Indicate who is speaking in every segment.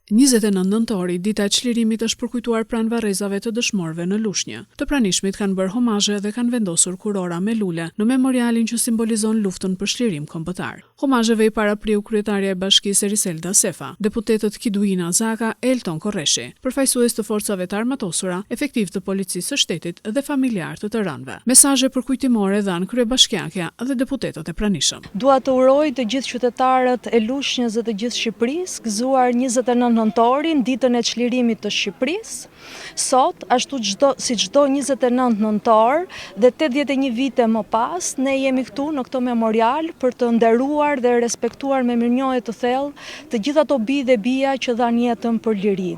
Speaker 1: 29 nëntori, dita e çlirimit është përkujtuar pranë varrezave të dëshmorëve në Lushnjë. Të pranishmit kanë bërë homazhe dhe kanë vendosur kurora me lule në memorialin që simbolizon luftën për çlirim kombëtar. Homazheve i parapriu kryetaria e bashkisë Eriselda Sefa, deputetët Kiduina Zaka, Elton Korreshi, përfaqësues të forcave të armatosura, efektiv të policisë së shtetit dhe familjar të të rënëve. Mesazhe përkujtimore dhanë kryebashkiakja dhe deputetët e pranishëm.
Speaker 2: Dua të uroj të gjithë qytetarët e Lushnjës dhe të gjithë Shqipërisë gëzuar 29 nëntorin, ditën e çlirimit të Shqipërisë. Sot, ashtu si çdo 29 nëntor dhe 81 vite më pas, ne jemi këtu në këtë memorial për të nderuar dhe respektuar me mirënjohje të thellë të gjithë ato bi dhe bija që dhanë jetën për liri.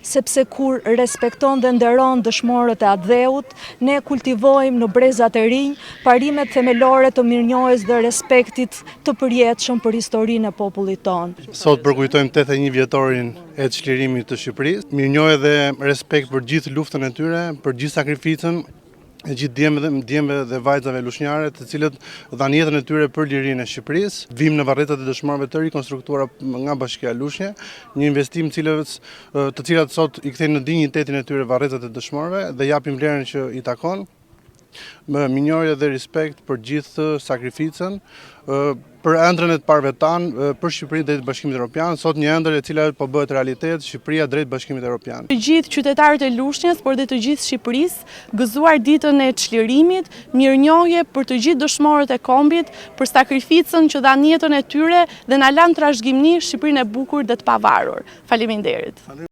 Speaker 2: Sepse kur respekton dhe nderon dëshmorët e atdheut, ne kultivojmë në brezat e rinj parimet themelore të mirënjohjes dhe respektit të përjetshëm për historinë e popullit tonë.
Speaker 3: Sot përkujtojmë 81 vjetorin e çlirimit të Shqipërisë. Mirënjohje dhe respekt për gjithë luftën e tyre, për gjithë sakrificën e gjithë djemve dhe vajzave lushnjare, të cilët dhanë jetën e tyre për lirinë e Shqipërisë. Vim në varretat e dëshmorëve të rikonstruktuara nga Bashkia Lushnjë, një investim të cilat sot i kthejnë në dinjitetin e tyre varretat e dëshmorëve dhe japim vlerën që i takon, me mirënjohje dhe respekt për gjithë sakrificën, për ëndrrën e të parëve tanë, për Shqipërinë drejt Bashkimit Evropian, sot një ëndër e cila po bëhet realitet, Shqipëria drejt Bashkimit Evropian.
Speaker 2: Të gjithë qytetarët e Lushnjës, por dhe të gjithë Shqipërisë, gëzuar ditën e çlirimit, mirënjohje për të gjithë dëshmorët e kombit, për sakrificën që dhanë jetën e tyre dhe na lanë trashëgimni Shqipërinë e bukur dhe të pavarur. Faleminderit.